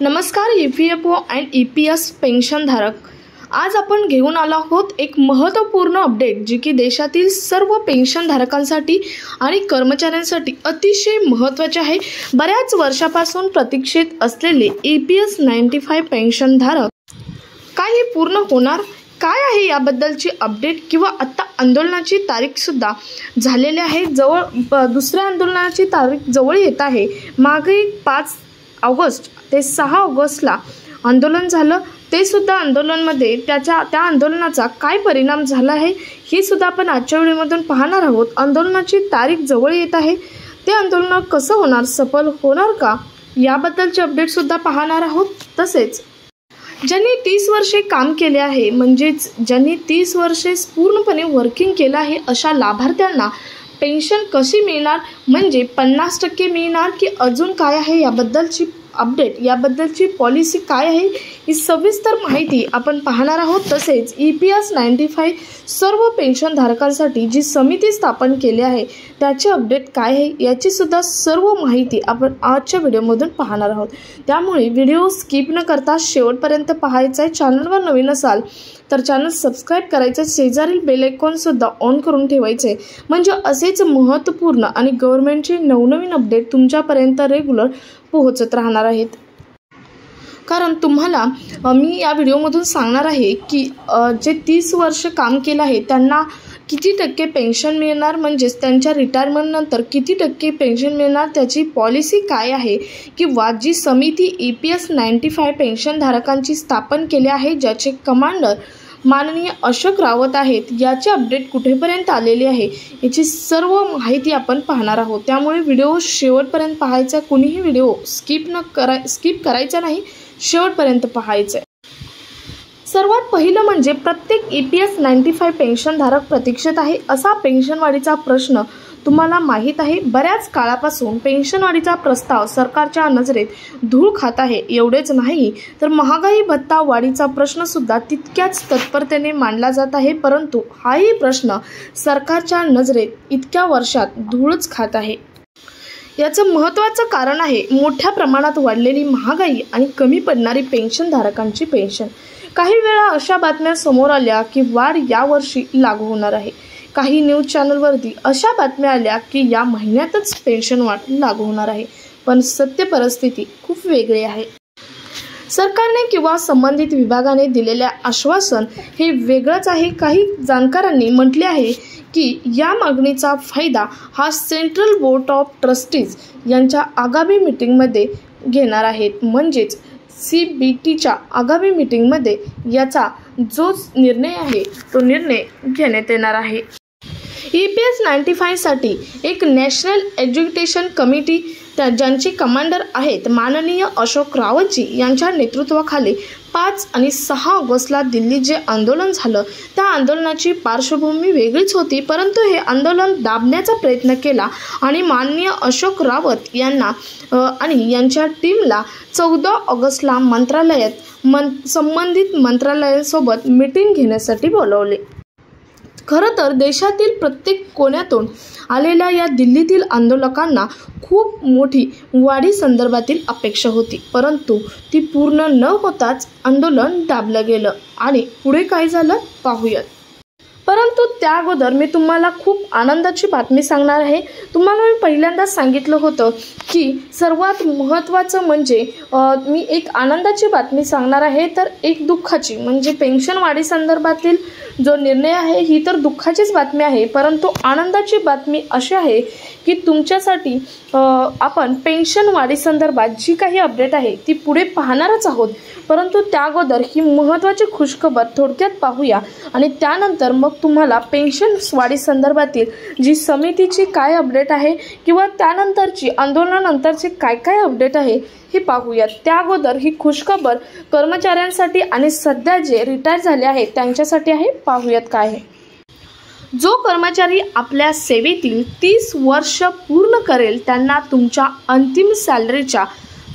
नमस्कार EPFO and EPS पेन्शनधारक, आज आपण घेऊन आलो आहोत एक महत्त्वपूर्ण अपडेट जी की देशातील सर्व पेन्शनधारकांसाठी आणि कर्मचाऱ्यांसाठी अतिशय महत्त्वाचे आहे। बऱ्याच वर्षापासून प्रतीक्षित असलेले EPS 95 पेन्शनधारक काय हे पूर्ण होणार, काय आहे याबद्दलची अपडेट किंवा आता आंदोलनाची तारीख सुद्धा झालेली आहे। दुसऱ्या आंदोलनाची तारीख जवळ येत आहे। मागे 5 ऑगस्ट ते 6 ऑगस्टला आंदोलन झालं, ते सुद्धा आंदोलनामध्ये त्या आंदोलनाचा काय परिणाम झाला आहे हे सुद्धा आपण आजच्या व्हिडिओमधून पाहणार आहोत। आंदोलनाची तारीख जवळ येत आहे, ते आंदोलन कसं होणार, सफल होणार का याबद्दलचे अपडेट सुद्धा पाहणार आहोत। तसेच ज्यांनी 30 वर्षे काम केले आहे, म्हणजेच ज्यांनी 30 वर्षे पूर्णपणे वर्किंग केलं आहे अशा लाभार्थ्यांना पेन्शन कशी मिळणार, म्हणजे 50% मिळणार की अजून काय आहे याबद्दलची अपडेट, याबद्दलची पॉलिसी काय आहे ही सविस्तर माहिती आपण पाहणार आहोत। तसेच EPS 95 सर्व पेन्शनधारकांसाठी जी समिती स्थापन केली आहे त्याचे अपडेट काय आहे याची सुद्धा सर्व माहिती आपण आजच्या व्हिडिओमधून पाहणार आहोत। त्यामुळे व्हिडिओ स्किप न करता शेवटपर्यंत पाहायचा आहे। चॅनलवर नवीन असाल तर चॅनल सबस्क्राइब करायचं, शेजारील बेल आयकॉन सुद्धा ऑन करून ठेवायचे, म्हणजे असेच महत्त्वपूर्ण आणि गव्हर्नमेंटचे नवनवीन अपडेट तुमच्यापर्यंत रेग्युलर पोहोचत राहणार आहेत। कारण तुम्हाला मी या व्हिडिओमधून सांगणार आहे की जे 30 वर्ष काम केलं आहे त्यांना किती टक्के पेन्शन मिळणार, म्हणजेच त्यांच्या रिटायरमेंट नंतर किती टक्के पेन्शन मिळणार, त्याची पॉलिसी काय आहे, किंवा जी समिती EPS 95 पेन्शनधारकांची स्थापन केली आहे ज्याचे कमांडर माननीय अशोक रावत आहेत, याचे अपडेट कुठेपर्यंत आलेले आहे याची सर्व माहिती आपण पाहणार आहोत। त्यामुळे व्हिडिओ शेवटपर्यंत पाहायचा, कुणीही व्हिडिओ स्किप करायचा नाही, शेवटपर्यंत पाहायचं आहे। सर्वात पहिलं म्हणजे प्रत्येक EPS 95 पेन्शनधारक प्रतीक्षित आहे असा पेन्शनवाढीचा प्रश्न तुम्हाला माहीत आहे। बऱ्याच काळापासून पेन्शनवाढीचा प्रस्ताव सरकारच्या नजरेत धूळ खात आहे। एवढेच नाही तर महागाई भत्ता वाढीचा प्रश्न सुद्धा तितक्याच तत्परतेने मांडला जात आहे, परंतु हाही प्रश्न सरकारच्या नजरेत इतक्या वर्षात धूळच खात आहे। याचं महत्त्वाचं कारण आहे मोठ्या प्रमाणात वाढलेली महागाई आणि कमी पडणारी पेन्शनधारकांची पेन्शन। काही वेळा अशा बातम्या समोर आल्या की वाढ यावर्षी लागू होणार आहे। काही न्यूज चॅनलवरती अशा बातम्या आल्या की या महिन्यातच पेन्शन वाढ लागू होणार आहे, पण सत्य परिस्थिती खूप वेगळी आहे। सरकारने किंवा संबंधित विभागाने दिलेले आश्वासन हे वेगळंच आहे। काही जाणकारांनी म्हटले आहे की या मागणीचा फायदा हा सेंट्रल बोर्ड ऑफ ट्रस्टीज यांच्या आगामी मीटिंगमध्ये घेणार आहेत, म्हणजेच CBTच्या आगामी मीटिंगमध्ये याचा जो निर्णय आहे तो निर्णय घेण्यात येणार आहे। EPS 95 साठी एक नॅशनल एज्युकेशन कमिटी ज्यांचे कमांडर आहेत माननीय अशोक रावतजी यांच्या नेतृत्वाखाली 5 आणि 6 ऑगस्टला दिल्लीत जे आंदोलन झालं त्या आंदोलनाची पार्श्वभूमी वेगळीच होती, परंतु हे आंदोलन दाबण्याचा प्रयत्न केला आणि माननीय अशोक रावत यांना आणि यांच्या टीमला 14 ऑगस्टला संबंधित मंत्रालयासोबत मीटिंग घेण्यासाठी बोलवले। खरं तर देशातील प्रत्येक कोण्यातून आलेल्या या दिल्लीतील आंदोलकांना खूप मोठी वाढी संदर्भातील अपेक्षा होती, परंतु ती पूर्ण न होताच आंदोलन दाबलं गेलं आणि पुढे काय झालं पाहूयात। परंतु त्या अगोदर मी तुम्हाला खूप आनंदाची बातमी सांगणार आहे। तुम्हाला मी पहिल्यांदाच सांगितलं होतं की सर्वात महत्त्वाचं म्हणजे मी एक आनंदाची बातमी सांगणार आहे तर एक दुःखाची, म्हणजे पेन्शन वाढी संदर्भातील जो निर्णय आहे ही तर दुःखाचीच बातमी आहे, परंतु आनंदाची बातमी अशी आहे की तुमच्यासाठी आपण पेन्शन वाढी संदर्भात जी काही अपडेट आहे ती पुढे पाहणारच आहोत। परंतु त्या अगोदर ही महत्त्वाची खुशखबर थोडक्यात पाहूया आणि त्यानंतर मग तुम्हाला पेन्शन वाढी संदर्भातील जी समितीची काय अपडेट आहे किंवा त्यानंतरची आंदोलनानंतरची काय काय अपडेट आहे हे पाहूयात। त्या अगोदर ही खुशखबर कर्मचाऱ्यांसाठी आणि सध्या जे रिटायर झाले आहेत त्यांच्यासाठी आहे, पाहूयात काय आहे। जो कर्मचारी आपल्या सेवेतील 30 वर्ष पूर्ण करेल त्यांना तुमच्या अंतिम सॅलरीच्या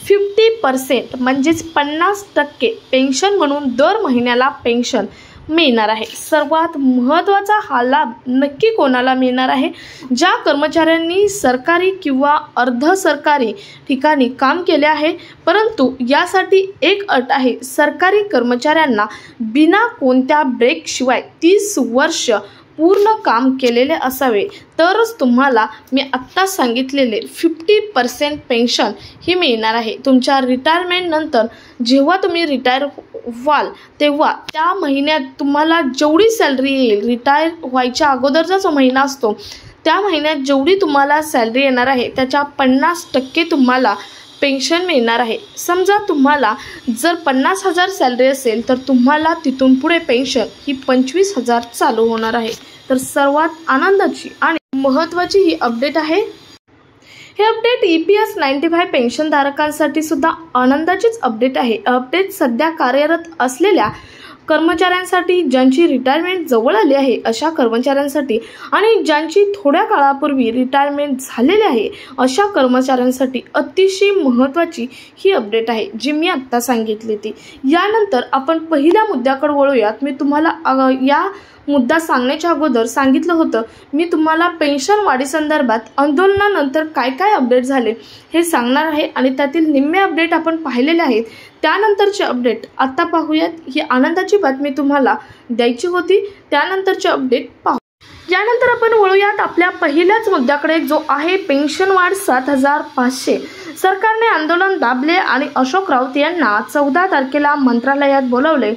50% म्हणजेच 50% पेन्शन म्हणून दर महिन्याला पेन्शन मिळणार आहे। सर्वात महत्त्वाचा हा लाभ नक्की कोणाला मिळणार आहे? ज्या कर्मचाऱ्यांनी सरकारी किंवा अर्ध सरकारी ठिकाणी काम केले आहे, परंतु यासाठी एक अट आहे, सरकारी कर्मचाऱ्यांना बिना कोणत्या ब्रेकशिवाय 30 वर्ष पूर्ण काम केलेले असावे, तरच तुम्हाला मी आत्ता सांगितलेले 50% पेन्शन ही मिळणार आहे। तुमच्या रिटायरमेंट नंतर जेव्हा तुम्ही रिटायर व्हाल तेव्हा त्या महिन्यात तुम्हाला जेवढी सॅलरी येईल, रिटायर व्हायच्या अगोदरचा जो महिना असतो त्या महिन्यात जेवढी तुम्हाला सॅलरी येणार आहे त्याच्या 50% तुम्हाला पेन्शन मिळणार आहे। समजा तुम्हाला जर 50,000 सॅलरी असेल तर तुम्हाला तिथून पुढे पेन्शन ही 25,000 चालू होणार आहे। तर सर्वात आनंदाची आणि महत्त्वाची ही अपडेट आहे। हे अपडेट EPS 95 पेन्शनधारकांसाठी सुद्धा आनंदाचीच अपडेट आहे। अपडेट सध्या कार्यरत असलेल्या कर्मचाऱ्यांसाठी, ज्यांची रिटायरमेंट जवळ आली आहे अशा कर्मचाऱ्यांसाठी आणि ज्यांची थोड्या काळापूर्वी रिटायरमेंट झालेली आहे अशा कर्मचाऱ्यांसाठी अतिशय महत्त्वाची ही अपडेट आहे, जी मी आत्ता सांगितली ती। यानंतर आपण पहिल्या मुद्द्याकडे वळूयात। मी तुम्हाला या मुद्दा सांगण्याच्या अगोदर सांगितलं होतं, मी तुम्हाला पेन्शन वाढीसंदर्भात आंदोलनानंतर काय काय अपडेट झाले हे सांगणार आहे आणि त्यातील निम्मे अपडेट आपण पाहिलेले आहेत। त्यानंतरचे अपडेट आता पाहूयात। ही आनंदाची बातमी तुम्हाला द्यायची होती, त्यानंतरचे अपडेट पाहू। यानंतर आपण वळूयात आपल्या पहिल्याच मुद्द्याकडे, जो आहे पेन्शन वाढ 7,500। सरकारने आंदोलन दाबले आणि अशोक राऊत यांना 14 तारखेला मंत्रालयात बोलावले।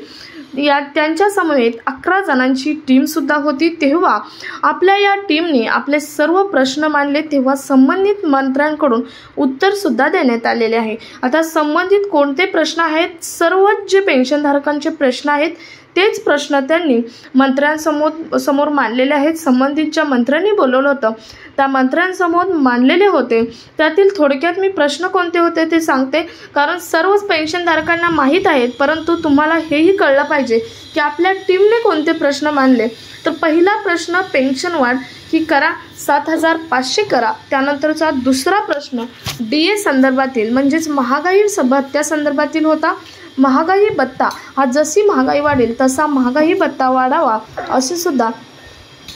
त्यांच्या समवेत 11 जणांची टीम सुद्धा होती। तेव्हा आपल्या या टीमने आपले सर्व प्रश्न मांडले, तेव्हा संबंधित मंत्र्यांकडून उत्तर सुद्धा देण्यात आलेले आहे। आता संबंधित कोणते प्रश्न आहेत? सर्वच जे पेन्शनधारकांचे प्रश्न आहेत तेच प्रश्न त्यांनी मंत्र्यांसमोर मांडलेले आहेत। संबंधित ज्या मंत्र्यांनी बोलवलं होतं त्या मंत्र्यांसमोर मांडलेले होते। त्यातील थोडक्यात मी प्रश्न कोणते होते ते सांगते, कारण सर्वच पेन्शनधारकांना माहीत आहेत, परंतु तुम्हाला हेही कळलं पाहिजे की आपल्या टीमने कोणते प्रश्न मांडले। तर पहिला प्रश्न, पेन्शन वाढ ही करा, 7,500 करा। त्यानंतरचा दुसरा प्रश्न DA संदर्भातील म्हणजेच महागाई भत्त्या संदर्भातील होता। महागाई भत्ता हा जशी महागाई वाढेल तसा महागाई भत्ता वाढावा अशी सुद्धा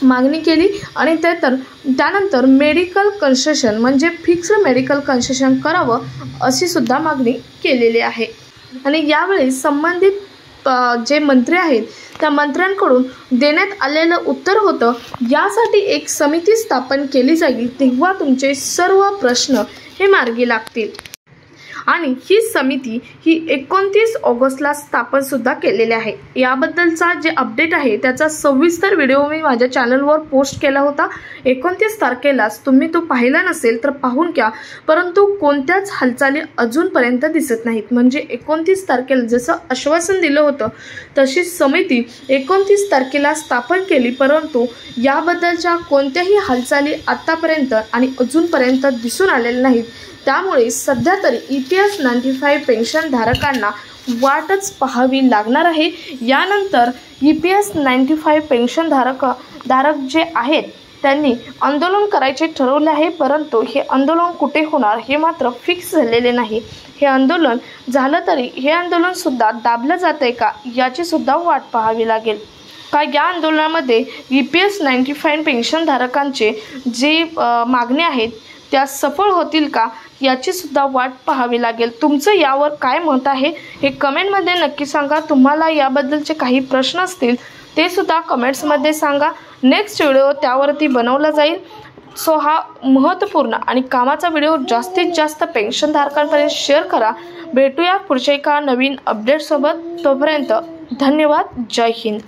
मागणी केली आणि त्यानंतर मेडिकल कन्सेशन म्हणजे फिक्स्ड मेडिकल कन्सेशन करावं अशी सुद्धा मागणी केलेली आहे। आणि यावेळी संबंधित जे मंत्री आहेत त्या मंत्र्यांकडून देण्यात आलेलं उत्तर होतं, यासाठी एक समिती स्थापन केली जाईल, तेव्हा तुमचे सर्व प्रश्न हे मार्गी लागतील। आणि ही समिती ही 29 ऑगस्टला स्थापन सुद्धा केलेली आहे। याबद्दलचा जे अपडेट आहे त्याचा सविस्तर व्हिडिओ मी माझ्या चॅनलवर पोस्ट केला होता। 29 तारखेलाच तुम्ही तो पाहिला नसेल तर पाहून घ्या, परंतु कोणत्याच हालचाली अजूनपर्यंत दिसत नाहीत। म्हणजे 29 तारखेला जसं आश्वासन दिलं होतं तशी समिती 29 तारखेला स्थापन केली, परंतु याबद्दलच्या कोणत्याही हालचाली आतापर्यंत आणि अजूनपर्यंत दिसून आलेल्या नाहीत। त्यामुळे सध्या तरी EPS 95 पेन्शनधारकांना वाटच पाहावी लागणार आहे। यानंतर EPS 95 पेन्शनधारक जे आहेत त्यांनी आंदोलन करायचे ठरवले आहे, परंतु हे आंदोलन कुठे होणार हे मात्र फिक्स झालेले नाही। हे आंदोलन झालं तरी हे आंदोलन सुद्धा दाबलं जातंय का याची सुद्धा वाट पाहावी लागेल। का या आंदोलनामध्ये EPS 95 पेन्शनधारकांचे जे मागणी आहेत त्या सफळ होतील का याची सुद्धा वाट पाहावी लागेल। तुमचं यावर काय मत आहे हे कमेंटमध्ये नक्की सांगा। तुम्हाला याबद्दलचे काही प्रश्न असतील ते सुद्धा कमेंट्समध्ये सांगा। नेक्स्ट व्हिडिओ त्यावरती बनवला जाईल। सो हा महत्त्वपूर्ण आणि कामाचा व्हिडिओ जास्तीत जास्त पेन्शनधारकांपर्यंत शेअर करा। भेटूया पुढच्या एका नवीन अपडेटसोबत। तोपर्यंत धन्यवाद। जय हिंद।